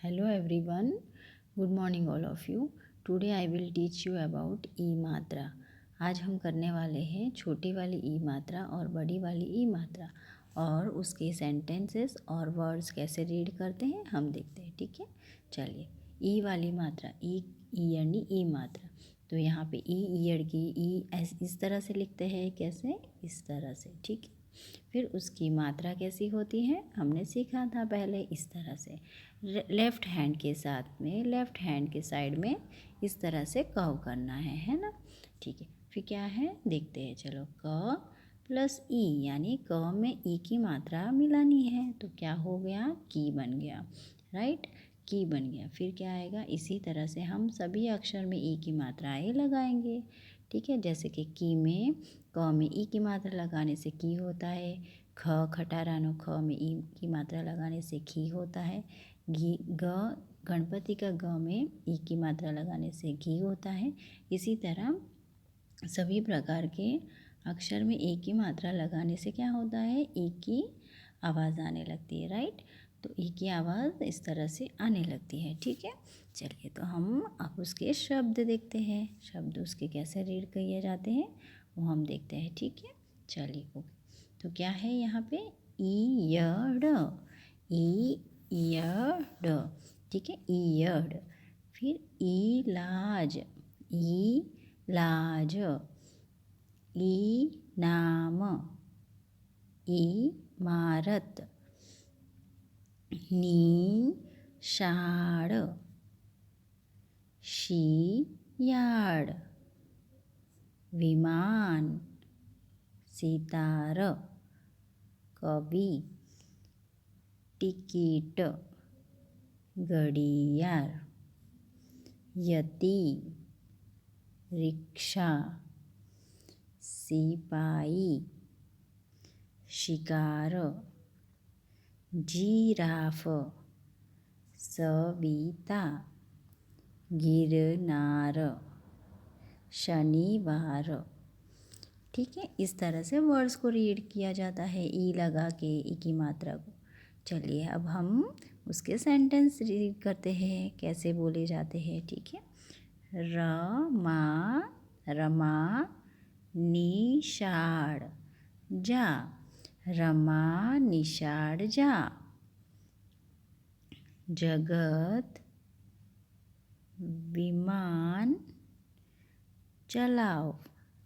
Hello everyone, good morning all of you. Today I will teach you about ई मात्रा. आज हम करने वाले हैं छोटी वाली ई मात्रा और बड़ी वाली ई मात्रा और उसके सेंटेंसेस और वर्ड्स कैसे रीड करते हैं हम देखते हैं. ठीक है, चलिए. ई वाली मात्रा, ई यानी ई मात्रा. तो यहाँ पे ई ईयड़ की ई इस तरह से लिखते हैं. कैसे? इस तरह से. ठीक है. फिर उसकी मात्रा कैसी होती है हमने सीखा था पहले. इस तरह से लेफ़्ट हैंड के साथ में, लेफ़्ट हैंड के साइड में इस तरह से कर्व करना है ना. ठीक है. फिर क्या है देखते हैं. चलो, क प्लस ई यानी क में ई की मात्रा मिलानी है. तो क्या हो गया? की बन गया. राइट, की बन गया. फिर क्या आएगा? इसी तरह से हम सभी अक्षर में ई की मात्राएँ लगाएंगे. ठीक है. जैसे कि की में, क में ई की मात्रा लगाने से की होता है. ख खटारानो ख में ई की मात्रा लगाने से खी होता है. गणपति का ग में ई की मात्रा लगाने से घी होता है. इसी तरह सभी प्रकार के अक्षर में ई की मात्रा लगाने से क्या होता है? ई की आवाज़ आने लगती है. राइट, तो ई की आवाज़ इस तरह से आने लगती है. ठीक है. चलिए, तो हम अब उसके शब्द देखते हैं. शब्द उसके कैसे रीड किए जाते हैं वो हम देखते हैं. ठीक है, चलिए. ओके, तो क्या है यहाँ पे? ईयड़, ईयड़. ठीक है, ईयड़. फिर इलाज, इलाज. इनाम, इमारत. निशाड़, शियाड़. विमान, सितार. कवि, टिकीट, घड़ियाल. यति, रिक्शा. सिपाही, शिकार. जिराफ, सविता. गिरनार, शनिवार. ठीक है, इस तरह से वर्ड्स को रीड किया जाता है ई लगा के, ई की मात्रा को. चलिए, अब हम उसके सेंटेंस रीड करते हैं कैसे बोले जाते हैं. ठीक है. रमा, रमा. निशाड़ जा, रमा निशाड़ जा. जगत, विमान चलाओ,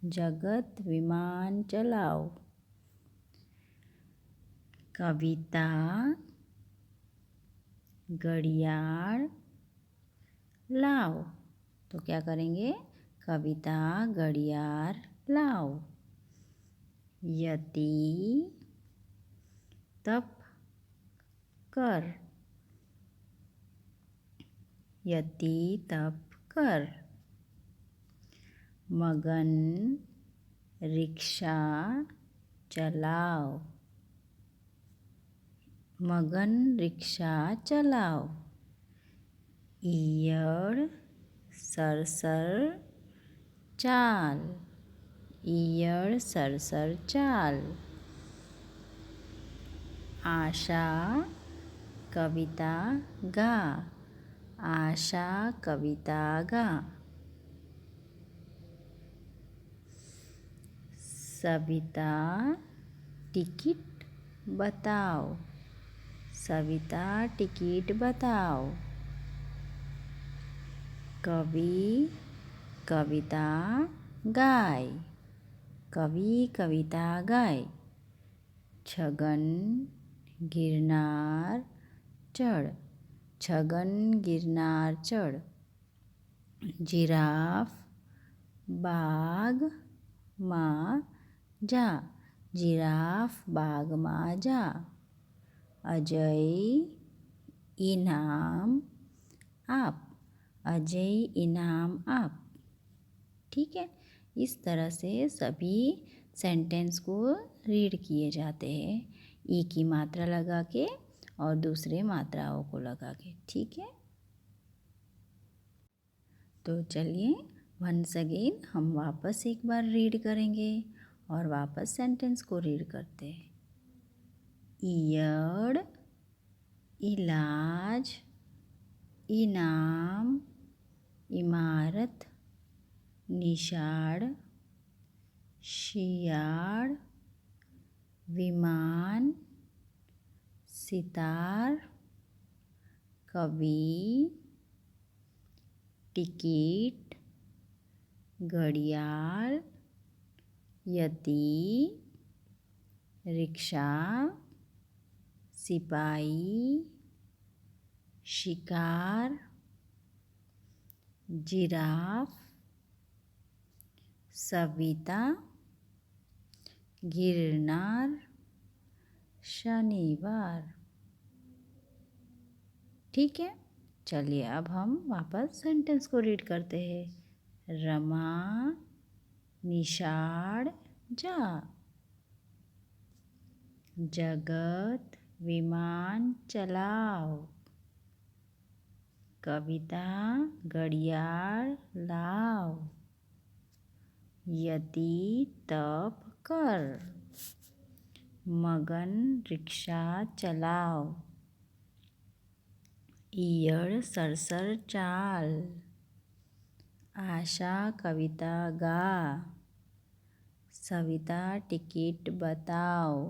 जगत विमान चलाओ. कविता, घड़ियाल लाओ. तो क्या करेंगे? कविता घड़ियाल लाओ. यति, तप कर, यति तप कर. मगन, रिक्शा चलाओ, मगन रिक्शा चलाओ. ईयड़, सरसर चाल, ईयड़ सरसर चाल. आशा, कविता गा, आशा कविता गा. सविता, टिकट बताओ, सविता टिकट बताओ. कवि, कविता गाए, कवि कविता गाए. छगन, गिरनार चढ़, छगन गिरनार चढ़. जिराफ, बाग माँ जा, जिराफ बाग माँ जा. अजय, इनाम आप, अजय इनाम आप. ठीक है, इस तरह से सभी सेंटेंस को रीड किए जाते हैं ई की मात्रा लगा के और दूसरे मात्राओं को लगा के. ठीक है, तो चलिए वंस अगेन हम वापस एक बार रीड करेंगे और वापस सेंटेंस को रीड करते हैं. ईयड़, इलाज, इनाम, इमारत, निषाद, शियाड़, विमान, सितार, कवि, टिकट, घड़ियाल, यति, रिक्शा, सिपाही, शिकार, जिराफ, सविता, गिरनार, शनिवार। ठीक है, चलिए अब हम वापस सेंटेंस को रीड करते हैं। रमा निषाद जा, जगत विमान चलाओ, कविता घड़ियाल लाओ, यति तप कर, मगन रिक्शा चलाओ, ईयड़ सरसर चाल, आशा कविता गा, सविता टिकट बताओ,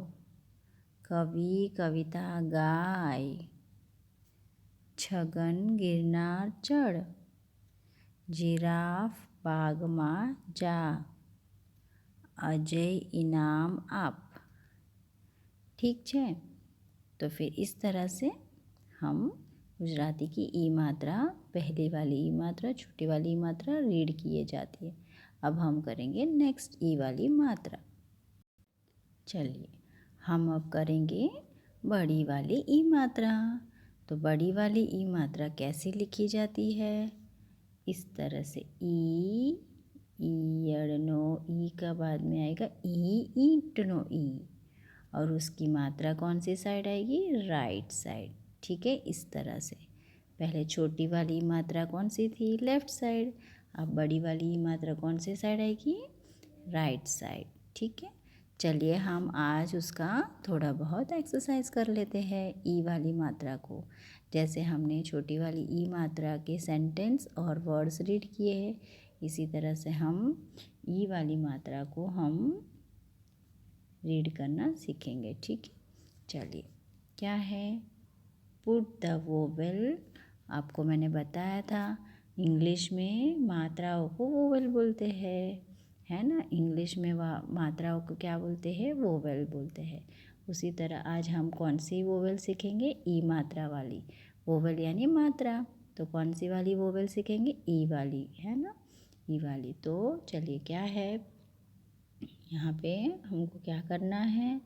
कवि कविता गाय, छगन गिरनार चढ़, जिराफ बाग में जा, अजय इनाम आप। ठीक है, तो फिर इस तरह से हम गुजराती की ई मात्रा, पहली वाली ई मात्रा, छोटी वाली ई मात्रा रीड किए जाती है। अब हम करेंगे नेक्स्ट ई वाली मात्रा। चलिए हम अब करेंगे बड़ी वाली ई मात्रा। तो बड़ी वाली ई मात्रा कैसे लिखी जाती है? इस तरह से ई, ईयड़नो ई का बाद में आएगा ई, ईंटनो ई, और उसकी मात्रा कौन सी साइड आएगी? Right side. ठीक है, इस तरह से। पहले छोटी वाली मात्रा कौन सी थी? Left side. अब बड़ी वाली मात्रा कौन सी साइड आएगी? Right side. ठीक है, चलिए हम आज उसका थोड़ा बहुत एक्सरसाइज कर लेते हैं ई वाली मात्रा को। जैसे हमने छोटी वाली ई मात्रा के सेंटेंस और वर्ड्स रीड किए हैं, इसी तरह से हम ई वाली मात्रा को हम रीड करना सीखेंगे। ठीक है, चलिए क्या है? Put the vowel. आपको मैंने बताया था इंग्लिश में मात्राओं को वोवेल बोलते हैं, है ना। इंग्लिश में मात्राओं को क्या बोलते हैं? वोवेल बोलते हैं। उसी तरह आज हम कौन सी वोवेल सीखेंगे? ई मात्रा वाली वोवेल यानी मात्रा। तो कौन सी वाली वोवेल सीखेंगे? ई वाली, है ना, ई वाली। तो चलिए क्या है यहाँ पे हमको क्या करना है?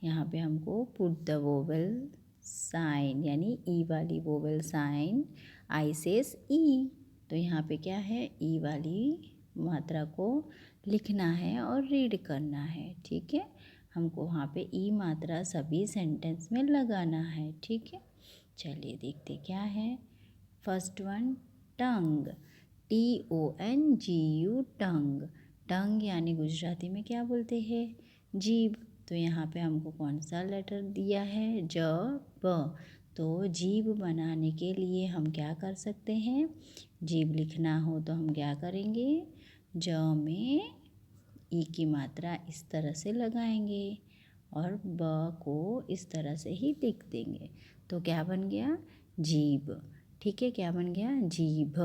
यहाँ पे हमको पुट द वोवेल साइन यानी ई वाली वोवेल साइन, आई सेस ई। तो यहाँ पे क्या है? ई वाली मात्रा को लिखना है और रीड करना है। ठीक है, हमको वहाँ पे ई मात्रा सभी सेंटेंस में लगाना है। ठीक है, चलिए देखते क्या है। फर्स्ट वन, टंग, TONGU, टंग। टंग यानी गुजराती में क्या बोलते हैं? जीभ। तो यहाँ पे हमको कौन सा लेटर दिया है? ज, ब। तो जीभ बनाने के लिए हम क्या कर सकते हैं? जीभ लिखना हो तो हम क्या करेंगे? ज में ई की मात्रा इस तरह से लगाएंगे और ब को इस तरह से ही लिख देंगे। तो क्या बन गया? जीभ। ठीक है, क्या बन गया? जीभ।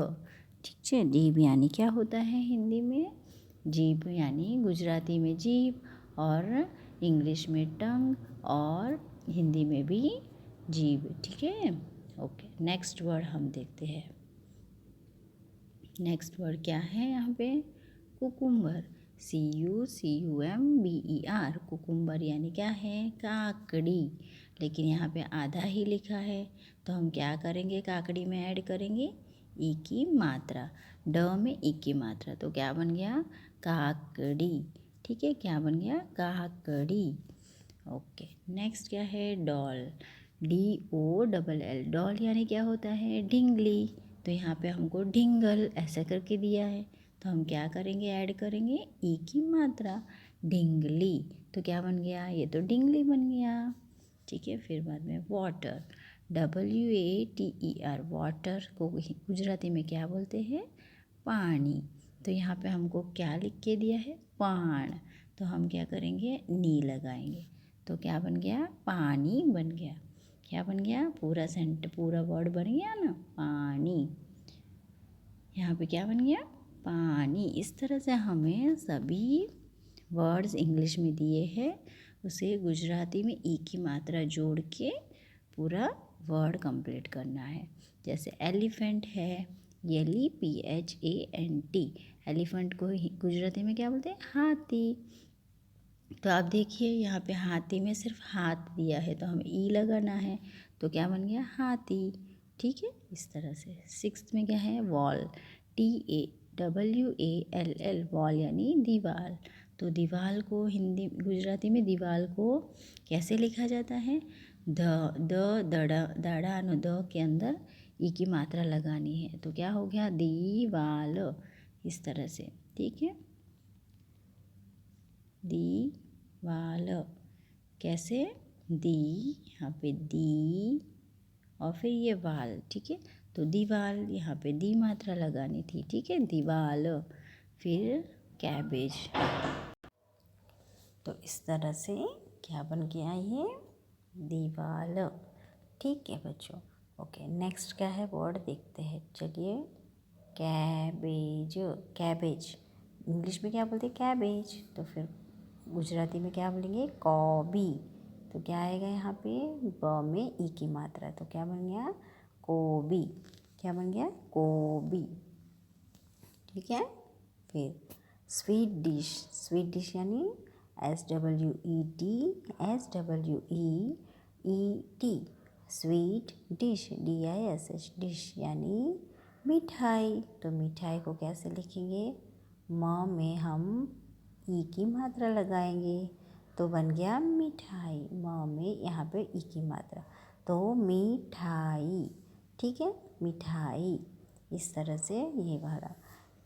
ठीक है, जीभ यानी क्या होता है हिंदी में? जीभ यानी गुजराती में जीभ, और इंग्लिश में टंग, और हिंदी में भी जीभ। ठीक है, ओके। नेक्स्ट वर्ड हम देखते हैं। नेक्स्ट वर्ड क्या है यहाँ पे? Cucumber, CUCUMBER। कुकुम्बर यानी क्या है? काकड़ी। लेकिन यहाँ पे आधा ही लिखा है, तो हम क्या करेंगे? काकड़ी में ऐड करेंगे ई की मात्रा, ड में ई की मात्रा। तो क्या बन गया? काकड़ी। ठीक है, क्या बन गया? काकड़ी। ओके, नेक्स्ट क्या है? Doll, DOLL। डॉल यानी क्या होता है? ढिंगली। तो यहाँ पे हमको ढिंगल ऐसा करके दिया है, तो हम क्या करेंगे? ऐड करेंगे ई की मात्रा, ढिंगली। तो क्या बन गया? ये तो ढिंगली बन गया। ठीक है, फिर बाद में वाटर, WATER, वाटर को गुजराती में क्या बोलते हैं? पानी। तो यहाँ पे हमको क्या लिख के दिया है? पाण। तो हम क्या करेंगे? नी लगाएंगे। तो क्या बन गया? पानी बन गया। क्या बन गया? पूरा वर्ड बन गया ना, पानी। यहाँ पे क्या बन गया? पानी। इस तरह से हमें सभी वर्ड्स इंग्लिश में दिए हैं, उसे गुजराती में ई की मात्रा जोड़ के पूरा वर्ड कंप्लीट करना है। जैसे एलिफेंट है, YELIPHANT, एलिफेंट को गुजराती में क्या बोलते हैं? हाथी। तो आप देखिए यहाँ पे हाथी में सिर्फ हाथ दिया है, तो हमें ई लगाना है, तो क्या बन गया? हाथी। ठीक है, इस तरह से। 6th में क्या है? वॉल, TAWALL, वॉल यानी दीवार। तो दीवार को गुजराती में दीवार को कैसे लिखा जाता है? दड़ा द के अंदर ई की मात्रा लगानी है, तो क्या हो गया? दीवाल। इस तरह से, ठीक है, दीवाल। कैसे? यहाँ पे दी और फिर ये वाल, ठीक है। तो दीवाल, यहाँ पे दी मात्रा लगानी थी, ठीक है, दीवाल। फिर कैबेज। तो इस तरह से क्या बन गया? ये दीवाल। ठीक है बच्चों। ओके, नेक्स्ट क्या है वर्ड देखते हैं। चलिए, कैबेज। कैबेज इंग्लिश में क्या बोलते हैं? कैबेज। तो फिर गुजराती में क्या बोलेंगे? कॉबी। तो क्या आएगा यहाँ पे? ब में ई की मात्रा, तो क्या बन गया? कोबी। क्या बन गया? कोबी। ठीक है। फिर स्वीट डिश। स्वीट डिश यानी SWEET, sweet dish, DISH, dish यानी मिठाई। तो मिठाई को कैसे लिखेंगे? म में हम ई की मात्रा लगाएंगे, तो बन गया मिठाई। म में यहाँ पे ई की मात्रा, तो मिठाई। ठीक है, मिठाई। इस तरह से ये वाला।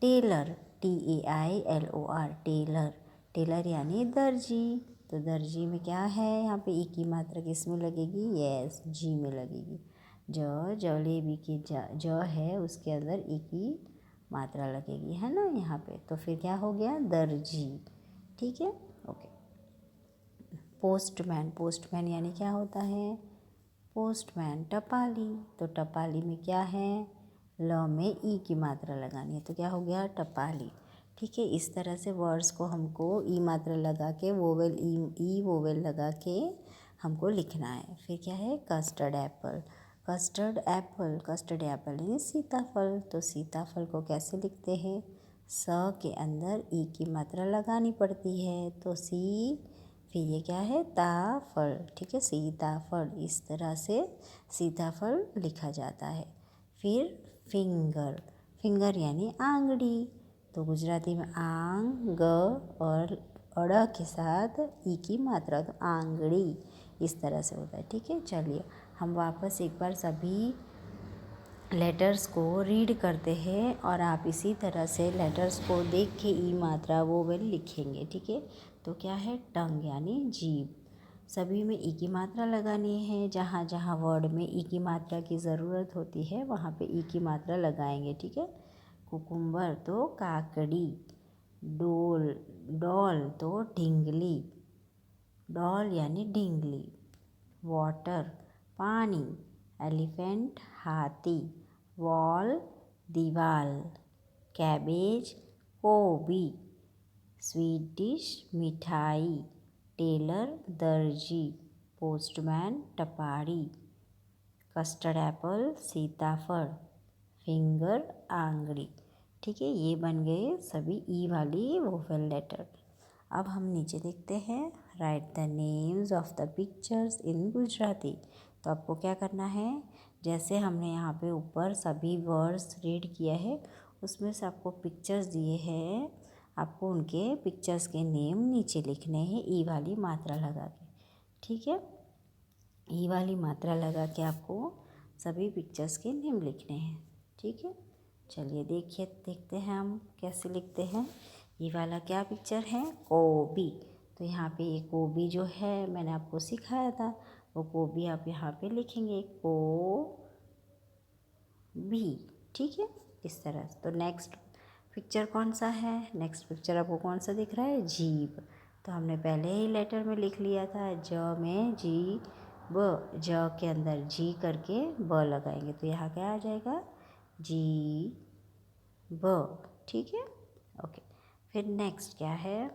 Taylor, TAILOR, Taylor. टेलर यानी दर्जी। तो दर्जी में क्या है? यहाँ पे ई की मात्रा किस में लगेगी? यस, जी में लगेगी। जलेबी की ज है, उसके अंदर ई की मात्रा लगेगी, है ना यहाँ पे। तो फिर क्या हो गया? दर्जी। ठीक है, ओके। पोस्टमैन। पोस्टमैन यानी क्या होता है? पोस्टमैन। टपाली। तो टपाली में क्या है? ल में ई की मात्रा लगानी है, तो क्या हो गया? टपाली। ठीक है, इस तरह से वर्ड्स को हमको ई मात्रा लगा के वोवेल ई वोवेल लगा के हमको लिखना है। फिर क्या है? Custard Apple. Custard Apple, custard Apple यानी सीताफल। तो सीताफल को कैसे लिखते हैं? स के अंदर ई की मात्रा लगानी पड़ती है, तो सी। फिर ये क्या है? ताफल। ठीक है, सीताफल। इस तरह से सीताफल लिखा जाता है। फिर फिंगर। फिंगर यानी आंगड़ी। तो गुजराती में आंग और अड़ के साथ ई की मात्रा, तो आंगड़ी। इस तरह से होता है। ठीक है, चलिए हम वापस एक बार सभी लेटर्स को रीड करते हैं और आप इसी तरह से लेटर्स को देख के ई मात्रा वोवेल लिखेंगे। ठीक है, तो क्या है? टंग यानी जीभ। सभी में ई की मात्रा लगानी है। जहाँ जहाँ वर्ड में ई की मात्रा की ज़रूरत होती है वहाँ पे ई की मात्रा लगाएंगे। ठीक है, कुकुम्बर तो काकड़ी, डॉल तो ढिंगली, डॉल यानी ढिंगली, वाटर पानी, एलिफेंट हाथी, वॉल दीवाल, कैबेज गोभी, स्वीट डिश मिठाई, टेलर दर्जी, पोस्टमैन टपारी, कस्टर्ड एप्पल सीताफल, फिंगर आंगड़ी। ठीक है, ये बन गए सभी ई वाली वोवेल लेटर। अब हम नीचे देखते हैं, write the names of the pictures in Gujarati. तो आपको क्या करना है? जैसे हमने यहाँ पे ऊपर सभी वर्ड्स रीड किया है, उसमें से आपको पिक्चर्स दिए हैं, आपको उनके पिक्चर्स के नेम नीचे लिखने हैं ई वाली मात्रा लगा के। ठीक है, ई वाली मात्रा लगा के आपको सभी पिक्चर्स के नेम लिखने हैं। ठीक है, चलिए देखते हैं हम कैसे लिखते हैं। ये वाला क्या पिक्चर है? गोभी। तो यहाँ पे ये गोभी जो है मैंने आपको सिखाया था, वो को भी आप यहाँ पे लिखेंगे, को भी, ठीक है, इस तरह। तो नेक्स्ट पिक्चर कौन सा है? नेक्स्ट पिक्चर आपको कौन सा दिख रहा है? जीभ। तो हमने पहले ही लेटर में लिख लिया था, ज में जी ब, ज के अंदर जी करके ब लगाएंगे, तो यहाँ क्या आ जाएगा? जी ब, ठीक है, ओके। फिर नेक्स्ट क्या है?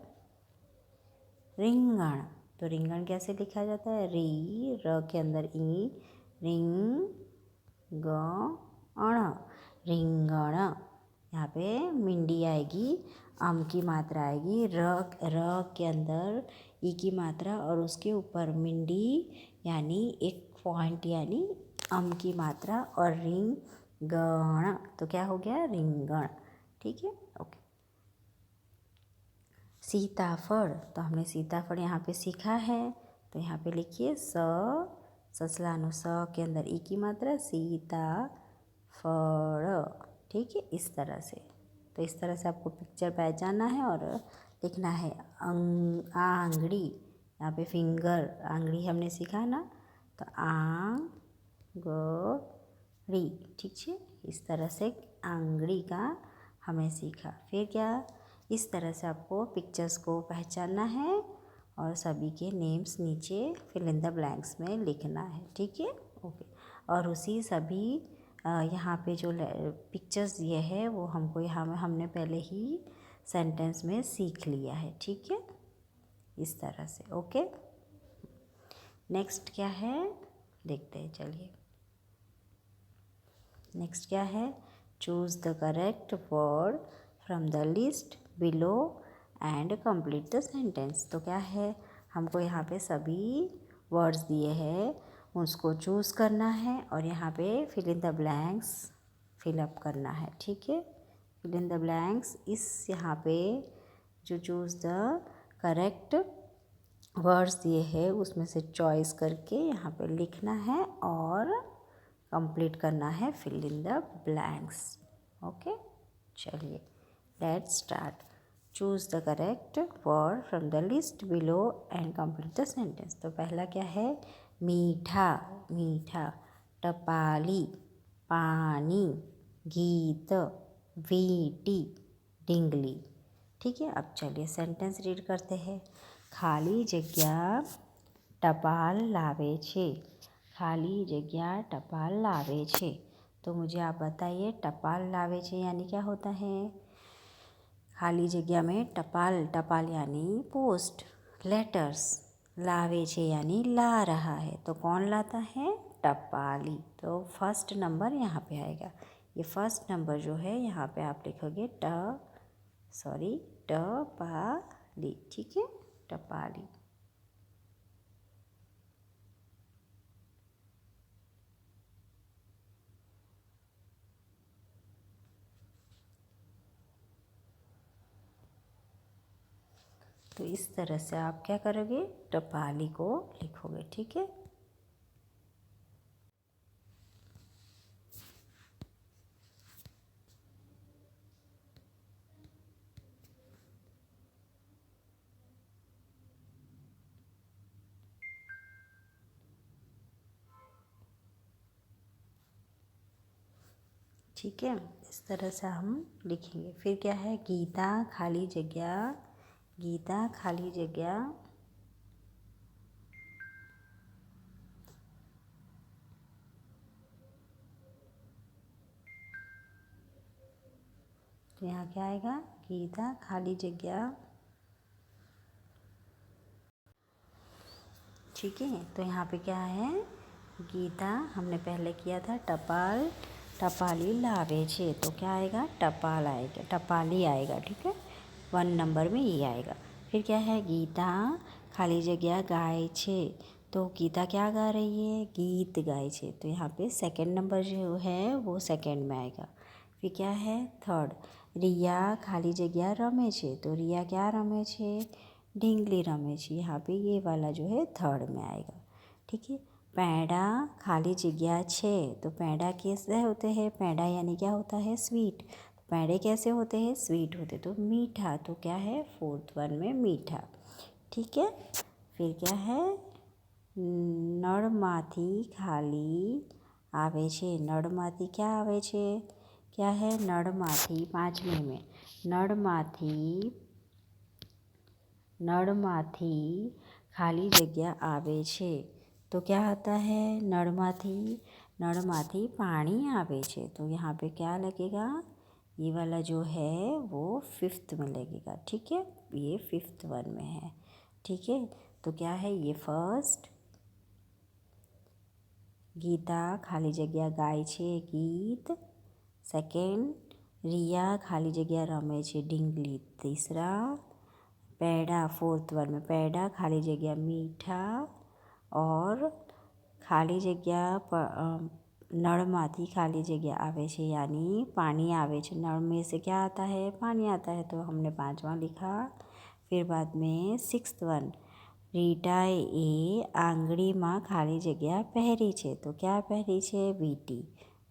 रिंगण। तो रिंगण कैसे लिखा जाता है? री, र के अंदर ई, रिंग ग अण, रिंगण। यहाँ पे मिंडी आएगी, अम की मात्रा आएगी, र के अंदर ई की मात्रा और उसके ऊपर मिंडी यानी एक पॉइंट यानी अम की मात्रा और रिंगण, तो क्या हो गया? रिंगण, ठीक है, ओके। सीताफल। तो हमने सीताफल यहाँ पे सीखा है, तो यहाँ पे लिखिए ससलानु स के अंदर ई की मात्रा, सीता फल, ठीक है, इस तरह से। तो इस तरह से आपको पिक्चर पहचानना है और लिखना है। आंगड़ी, यहाँ पे फिंगर, आंगड़ी हमने सीखा ना, तो आंगड़ी, ठीक है, इस तरह से आंगड़ी का हमने सीखा। फिर क्या? इस तरह से आपको पिक्चर्स को पहचानना है और सभी के नेम्स नीचे फिल इन द ब्लैंक्स में लिखना है, ठीक है, ओके। और उसी सभी यहाँ पे जो पिक्चर्स दिए है वो हमको यहाँ में हमने पहले ही सेंटेंस में सीख लिया है, ठीक है, इस तरह से, ओके। नेक्स्ट क्या है देखते हैं, चलिए। नेक्स्ट क्या है? Choose the correct word from the list below and complete the sentence. तो क्या है? हमको यहाँ पे सभी वर्ड्स दिए हैं, उसको चूज़ करना है और यहाँ पे fill in the blanks fill up करना है, ठीक है। फिल इन द ब्लैंक्स इस यहाँ पे जो चूज़ द करेक्ट वर्ड्स दिए हैं उसमें से चॉइस करके यहाँ पे लिखना है और कंप्लीट करना है fill in the blanks, okay. चलिए, let's start. Choose the correct word from the list below and complete the sentence. तो पहला क्या है? मीठा, मीठा, टपाली, पानी, गीत, वीटी, डिंगली, ठीक है। अब चलिए सेंटेंस रीड करते हैं। खाली जगह टपाल लावे छे, खाली जगह टपाल लावे छे। तो मुझे आप बताइए टपाल लावे छे यानी क्या होता है? खाली जगह में टपाल, टपाल यानी पोस्ट, लेटर्स, लावे छे यानी ला रहा है, तो कौन लाता है? टपाली। तो फर्स्ट नंबर यहाँ पे आएगा। ये फर्स्ट नंबर जो है यहाँ पे आप लिखोगे टपाली, ठीक है, टपाली। तो इस तरह से आप क्या करोगे? टपाली को लिखोगे, ठीक है। ठीक है, इस तरह से हम लिखेंगे। फिर क्या है? गीता खाली जगह, गीता खाली जगह तो यहाँ क्या आएगा? गीता खाली जगह, ठीक है। तो यहाँ पे क्या है? गीता हमने पहले किया था टपाल, टपाली लावे छे, तो क्या आएगा? टपाल आएगा, टपाली आएगा, ठीक है। 1 नंबर में ये आएगा। फिर क्या है? गीता खाली जगह गाए छे, तो गीता क्या गा रही है? गीत गाए छे, तो यहाँ पे सेकंड नंबर जो है वो सेकंड में आएगा। फिर क्या है? थर्ड, रिया खाली जगह रमे छे, तो रिया क्या रमे छे? ढींगली रमे छे, यहाँ पे ये वाला जो है थर्ड में आएगा, ठीक है। पैड़ा खाली जगह छे, तो पैड़ा कैसे होते हैं? पैड़ा यानी क्या होता है? स्वीट। पैड़े कैसे होते हैं? स्वीट होते, तो मीठा, तो क्या है? 4th 1 में मीठा, ठीक है। फिर क्या है? નળમાંથી ખાલી આવે છે। નળમાંથી क्या આવે છે? क्या है? નળમાંથી 5वें में નળમાંથી खाली जगह आवे छे। तो क्या आता है? नळમાંથી पानी आवे छे। तो यहाँ पे क्या लगेगा? ये वाला जो है वो 5th में लगेगा। ठीक है, ये 5th वन में है। ठीक है, तो क्या है ये? फर्स्ट गीता खाली जगह गाय छे गीत। सेकेंड रिया खाली जगह रमे छे ढींगली। तीसरा पेड़ा, 4th वन में पेड़ा खाली जगह मीठा। और खाली जगह नळમાંથી खाली जगह आवे छे यानी पानी आवे छे। नळ में से क्या आता है? पानी आता है, तो हमने 5वां लिखा। फिर बाद में 6th वन रीटाए आंगળી में खाली जगह पहरी छे। तो क्या पहरी छे? वीटी।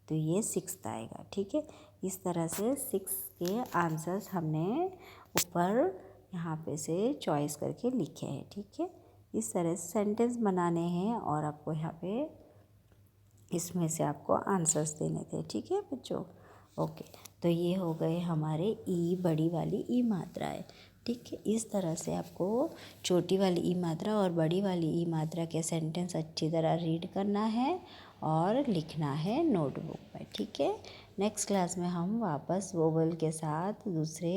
तो ये 6th आएगा। ठीक है, इस तरह से 6 के आंसर्स हमने ऊपर यहाँ पे से चॉइस करके लिखे हैं। ठीक है, इस तरह से सेंटेंस बनाने हैं और आपको यहाँ पे इसमें से आपको आंसर्स देने थे। ठीक है बच्चों, ओके। तो ये हो गए हमारे ई बड़ी वाली ई मात्राएँ। ठीक है, इस तरह से आपको छोटी वाली ई मात्रा और बड़ी वाली ई मात्रा के सेंटेंस अच्छी तरह रीड करना है और लिखना है नोटबुक में। ठीक है, नेक्स्ट क्लास में हम वापस वोवल के साथ दूसरे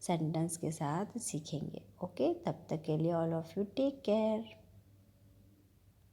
सेंटेंस के साथ सीखेंगे। ओके, तब तक के लिए all of you take care.